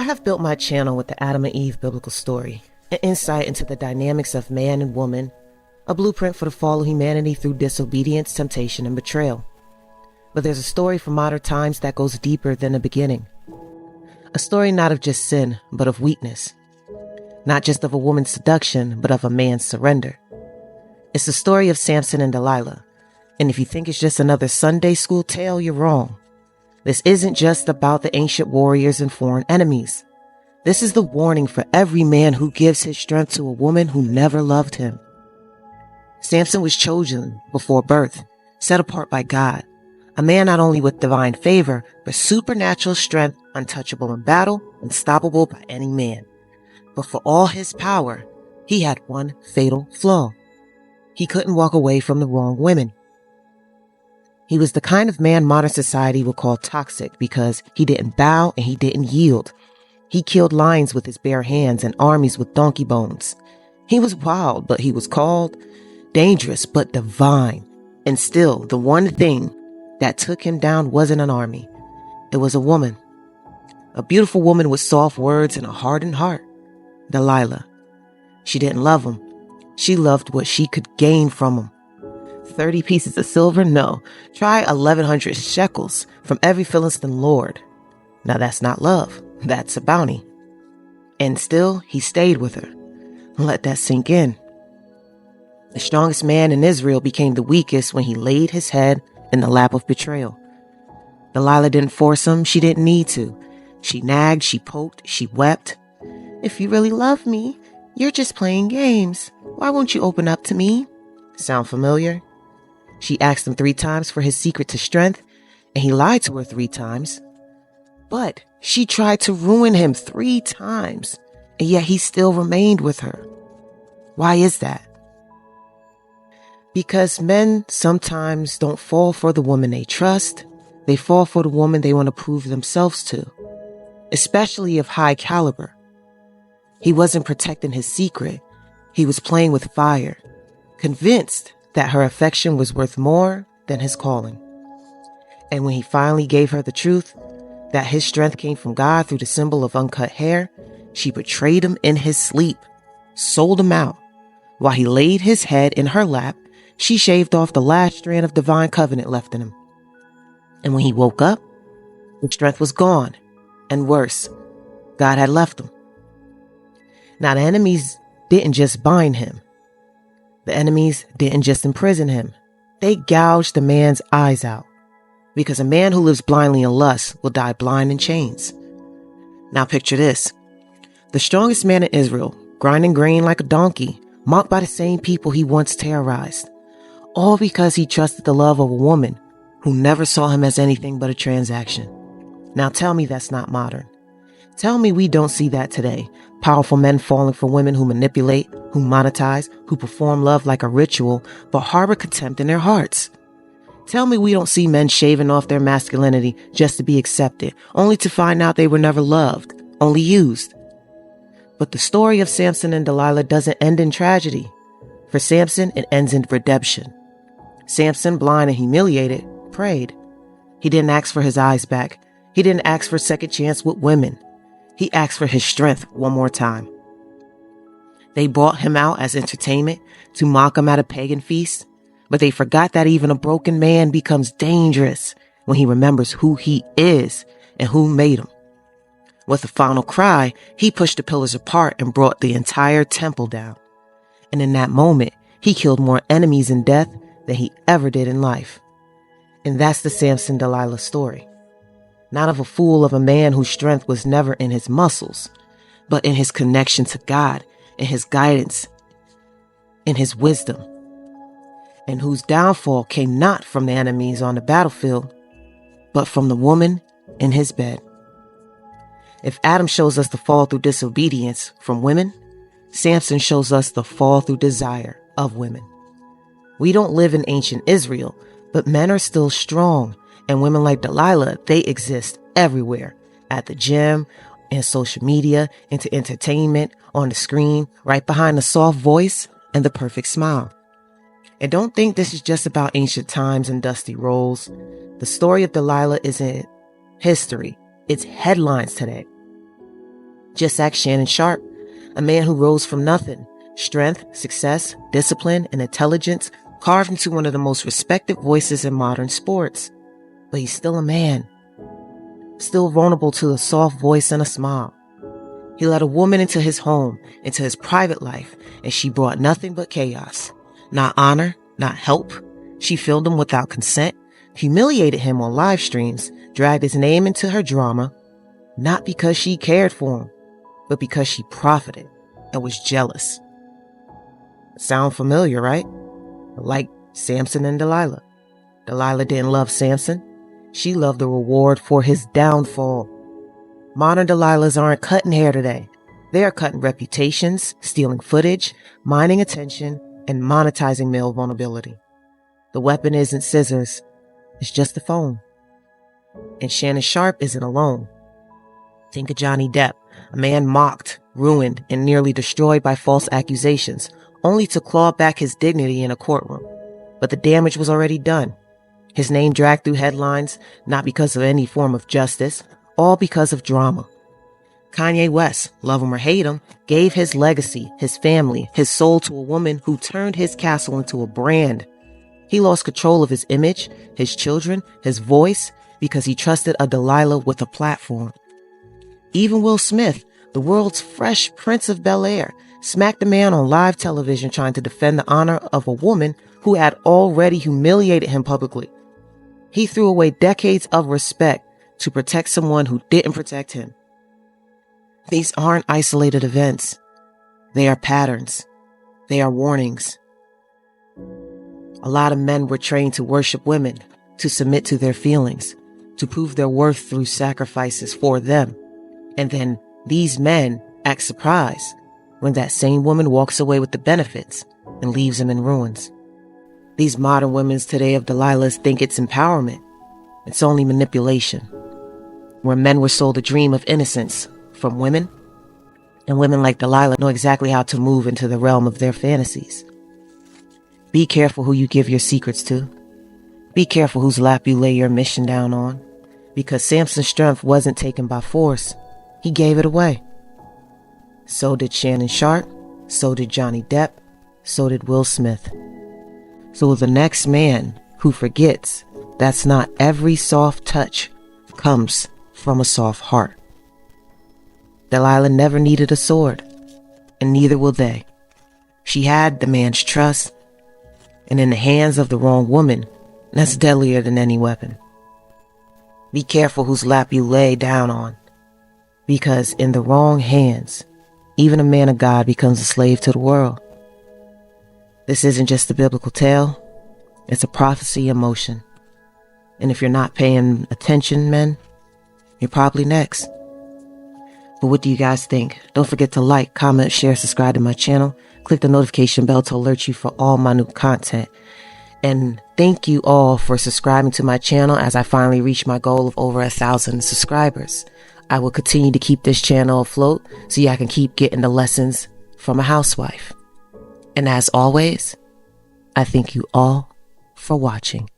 have built my channel with the Adam and Eve biblical story, an insight into the dynamics of man and woman, a blueprint for the fall of humanity through disobedience, temptation, and betrayal. But there's a story from modern times that goes deeper than the beginning. A story not of just sin, but of weakness. Not just of a woman's seduction, but of a man's surrender. It's the story of Samson and Delilah. And if you think it's just another Sunday school tale, you're wrong. This isn't just about the ancient warriors and foreign enemies. This is the warning for every man who gives his strength to a woman who never loved him. Samson was chosen before birth, set apart by God. A man not only with divine favor, but supernatural strength, untouchable in battle, unstoppable by any man. But for all his power, he had one fatal flaw. He couldn't walk away from the wrong women. He was the kind of man modern society would call toxic because he didn't bow and he didn't yield. He killed lions with his bare hands and armies with donkey bones. He was wild, but he was called, dangerous, but divine. And still, the one thing that took him down wasn't an army. It was a woman. A beautiful woman with soft words and a hardened heart. Delilah. She didn't love him. She loved what she could gain from him. 30 pieces of silver? No. Try 1,100 shekels from every Philistine lord. Now that's not love. That's a bounty. And still, he stayed with her. Let that sink in. The strongest man in Israel became the weakest when he laid his head in the lap of betrayal. Delilah didn't force him. She didn't need to. She nagged, she poked, she wept. If you really love me, you're just playing games. Why won't you open up to me? Sound familiar? She asked him 3 times for his secret to strength, and he lied to her 3 times. But she tried to ruin him 3 times, and yet he still remained with her. Why is that? Because men sometimes don't fall for the woman they trust. They fall for the woman they want to prove themselves to, especially of high caliber. He wasn't protecting his secret. He was playing with fire, convinced that her affection was worth more than his calling. And when he finally gave her the truth, that his strength came from God through the symbol of uncut hair, she betrayed him in his sleep, sold him out. While he laid his head in her lap, she shaved off the last strand of divine covenant left in him. And when he woke up, the strength was gone. And worse, God had left him. Now, the enemies didn't just bind him. The enemies didn't just imprison him. They gouged the man's eyes out. Because a man who lives blindly in lust will die blind in chains. Now picture this. The strongest man in Israel, grinding grain like a donkey, mocked by the same people he once terrorized. All because he trusted the love of a woman who never saw him as anything but a transaction. Now tell me that's not modern. Tell me we don't see that today. Powerful men falling for women who manipulate, who monetize, who perform love like a ritual, but harbor contempt in their hearts. Tell me we don't see men shaving off their masculinity just to be accepted, only to find out they were never loved, only used. But the story of Samson and Delilah doesn't end in tragedy. For Samson, it ends in redemption. Samson, blind and humiliated, prayed. He didn't ask for his eyes back. He didn't ask for a second chance with women. He asked for his strength one more time. They brought him out as entertainment to mock him at a pagan feast, but they forgot that even a broken man becomes dangerous when he remembers who he is and who made him. With a final cry, he pushed the pillars apart and brought the entire temple down. And in that moment, he killed more enemies in death than he ever did in life. And that's the Samson Delilah story. Not of a fool of a man whose strength was never in his muscles, but in his connection to God, in his guidance, in his wisdom, and whose downfall came not from the enemies on the battlefield, but from the woman in his bed. If Adam shows us the fall through disobedience from women, Samson shows us the fall through desire of women. We don't live in ancient Israel, but men are still strong. And women like Delilah, they exist everywhere. At the gym, in social media, into entertainment, on the screen, right behind the soft voice and the perfect smile. And don't think this is just about ancient times and dusty roles. The story of Delilah isn't history. It's headlines today. Just ask Shannon Sharpe, a man who rose from nothing. Strength, success, discipline, and intelligence carved into one of the most respected voices in modern sports. But he's still a man, still vulnerable to a soft voice and a smile. He let a woman into his home, into his private life, and she brought nothing but chaos. Not honor, not help. She filmed him without consent, humiliated him on live streams, dragged his name into her drama, not because she cared for him, but because she profited and was jealous. Sound familiar, right? Like Samson and Delilah. Delilah didn't love Samson. She loved the reward for his downfall. Modern Delilahs aren't cutting hair today. They are cutting reputations, stealing footage, mining attention, and monetizing male vulnerability. The weapon isn't scissors. It's just a phone. And Shannon Sharpe isn't alone. Think of Johnny Depp, a man mocked, ruined, and nearly destroyed by false accusations, only to claw back his dignity in a courtroom. But the damage was already done. His name dragged through headlines, not because of any form of justice, all because of drama. Kanye West, love him or hate him, gave his legacy, his family, his soul to a woman who turned his castle into a brand. He lost control of his image, his children, his voice, because he trusted a Delilah with a platform. Even Will Smith, the world's fresh Prince of Bel-Air, smacked a man on live television trying to defend the honor of a woman who had already humiliated him publicly. He threw away decades of respect to protect someone who didn't protect him. These aren't isolated events. They are patterns. They are warnings. A lot of men were trained to worship women, to submit to their feelings, to prove their worth through sacrifices for them. And then these men act surprised when that same woman walks away with the benefits and leaves them in ruins. These modern women today of Delilahs think it's empowerment. It's only manipulation. Where men were sold a dream of innocence from women, and women like Delilah know exactly how to move into the realm of their fantasies. Be careful who you give your secrets to. Be careful whose lap you lay your mission down on, because Samson's strength wasn't taken by force. He gave it away. So did Shannon Sharpe, so did Johnny Depp, so did Will Smith. So the next man who forgets that's not every soft touch comes from a soft heart. Delilah never needed a sword, and neither will they. She had the man's trust, and in the hands of the wrong woman, that's deadlier than any weapon. Be careful whose lap you lay down on, because in the wrong hands, even a man of God becomes a slave to the world. This isn't just a biblical tale, it's a prophecy in motion. And if you're not paying attention, men, you're probably next. But what do you guys think? Don't forget to like, comment, share, subscribe to my channel. Click the notification bell to alert you for all my new content. And thank you all for subscribing to my channel as I finally reach my goal of over 1,000 subscribers. I will continue to keep this channel afloat so I can keep getting the lessons from a housewife. And as always, I thank you all for watching.